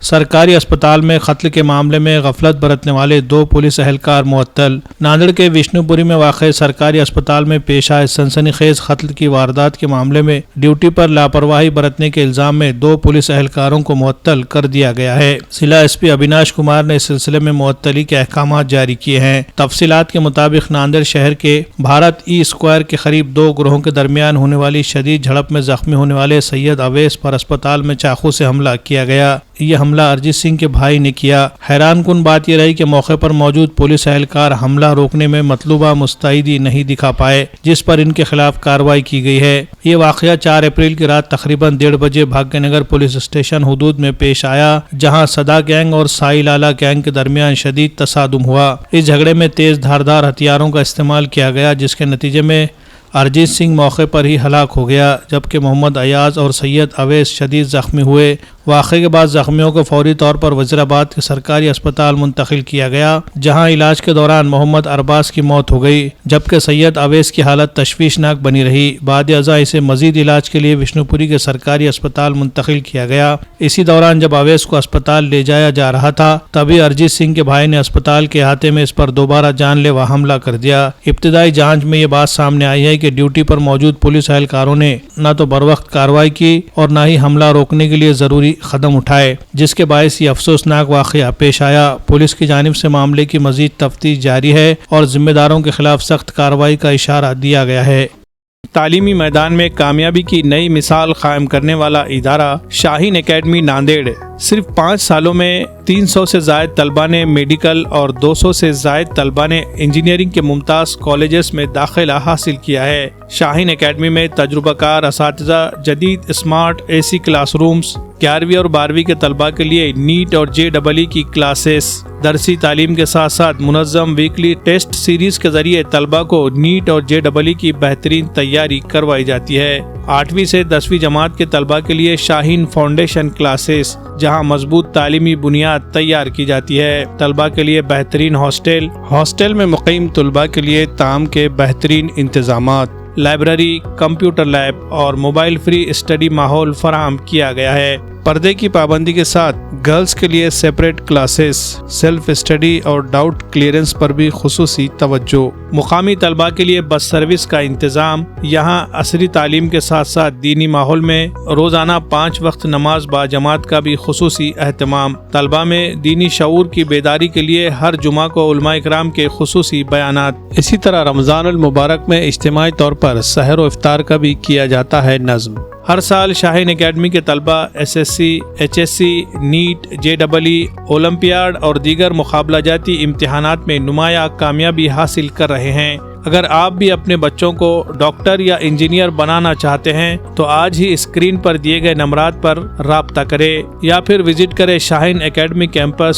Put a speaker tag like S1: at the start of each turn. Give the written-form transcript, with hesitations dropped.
S1: سرکاری اسپتال میں قتل کے معاملے میں غفلت برتنے والے 2 پولیس اہلکار معطل۔ ناندیڑ کے وشنو پوری میں واقع سرکاری اسپتال میں پیش آئے سنسنی خیز قتل کی واردات کے معاملے میں ڈیوٹی پر لاپرواہی برتنے کے الزام میں 2 پولیس اہلکاروں کو معطل کر دیا گیا ہے۔ ضلع ایس پی اویناش کمار نے اس سلسلے میں معطلی کے احکامات جاری کیے ہیں۔ تفصیلات کے مطابق ناندیڑ شہر کے بھارت ای اسکوائر کے قریب 2 گروہوں کے درمیان ہونے والی شدید جھڑپ میں زخمی ہونے والے سید اویس پر اسپتال میں چاقو سے حملہ کیا گیا۔ یہ حملہ ارجیت سنگھ کے بھائی نے کیا۔ حیران کن بات یہ رہی کہ موقع پر موجود پولیس اہلکار حملہ روکنے میں مطلوبہ مستعدی نہیں دکھا پائے، جس پر ان کے خلاف کارروائی کی گئی ہے۔ یہ واقعہ 4 اپریل کی رات تقریباً 1:30 بجے بھاگیہ نگر پولیس اسٹیشن حدود میں پیش آیا، جہاں صدا گینگ اور سائی لالا گینگ کے درمیان شدید تصادم ہوا۔ اس جھگڑے میں تیز دھاردار ہتھیاروں کا استعمال کیا گیا، جس کے نتیجے میں ارجیت سنگھ موقع پر ہی ہلاک ہو گیا، جبکہ محمد ایاز اور سید اویس شدید زخمی ہوئے۔ واقعے کے بعد زخمیوں کو فوری طور پر وزیرآباد کے سرکاری اسپتال منتقل کیا گیا، جہاں علاج کے دوران محمد ارباز کی موت ہو گئی، جبکہ سید اویس کی حالت تشویشناک بنی رہی۔ بعد ازاں اسے مزید علاج کے لیے وشنو پوری کے سرکاری اسپتال منتقل کیا گیا۔ اسی دوران جب اویس کو اسپتال لے جایا جا رہا تھا، تبھی ارجیت سنگھ کے بھائی نے اسپتال کے احاطے میں اس پر دوبارہ جان لیوا حملہ کر دیا۔ ابتدائی جانچ میں یہ بات سامنے آئی ہے کہ ڈیوٹی پر موجود پولیس اہلکاروں نے نہ تو بروقت کارروائی کی اور نہ ہی حملہ روکنے کے لیے ضروری قدم اٹھائے، جس کے باعث یہ افسوسناک واقعہ پیش آیا۔ پولیس کی جانب سے معاملے کی مزید تفتیش جاری ہے اور ذمہ داروں کے خلاف سخت کارروائی کا اشارہ دیا گیا ہے۔ تعلیمی میدان میں کامیابی کی نئی مثال قائم کرنے والا ادارہ شاہین اکیڈمی ناندیڑ صرف 5 سالوں میں 300 سے زائد طلبہ نے میڈیکل اور 200 سے زائد طلبہ نے انجینئرنگ کے ممتاز کالجز میں داخلہ حاصل کیا ہے۔ شاہین اکیڈمی میں تجربہ کار اساتذہ، جدید اسمارٹ اے سی کلاس رومز، 11ویں اور 12ویں کے طلبہ کے لیے نیٹ اور JEE کی کلاسز، درسی تعلیم کے ساتھ ساتھ منظم ویکلی ٹیسٹ سیریز کے ذریعے طلبہ کو نیٹ اور JEE کی بہترین تیاری کروائی جاتی ہے۔ 8ویں سے 10ویں جماعت کے طلبہ کے لیے شاہین فاؤنڈیشن کلاسز، جہاں مضبوط تعلیمی بنیاد تیار کی جاتی ہے۔ طلبہ کے لیے بہترین ہاسٹل میں مقیم طلبہ کے لیے طعام کے بہترین انتظامات، لائبریری، کمپیوٹر لیب اور موبائل فری اسٹڈی ماحول فراہم کیا گیا ہے۔ پردے کی پابندی کے ساتھ گرلز کے لیے سیپریٹ کلاسز، سیلف اسٹڈی اور ڈاؤٹ کلیئرنس پر بھی خصوصی توجہ۔ مقامی طلبہ کے لیے بس سروس کا انتظام۔ یہاں عصری تعلیم کے ساتھ ساتھ دینی ماحول میں روزانہ 5 وقت نماز باجماعت کا بھی خصوصی اہتمام۔ طلبہ میں دینی شعور کی بیداری کے لیے ہر جمعہ کو علماء کرام کے خصوصی بیانات۔ اسی طرح رمضان المبارک میں اجتماعی طور پر سحر و افطار کا بھی کیا جاتا ہے نظم۔ ہر سال شاہین اکیڈمی کے طلبہ SSC، HSC، NEET, JEE، olympiad اور دیگر مقابلہ جاتی امتحانات میں نمایاں کامیابی حاصل کر رہے ہیں۔ اگر آپ بھی اپنے بچوں کو ڈاکٹر یا انجینئر بنانا چاہتے ہیں تو آج ہی اسکرین پر دیے گئے نمبرات پر رابطہ کریں یا پھر وزٹ کریں شاہین اکیڈمی کیمپس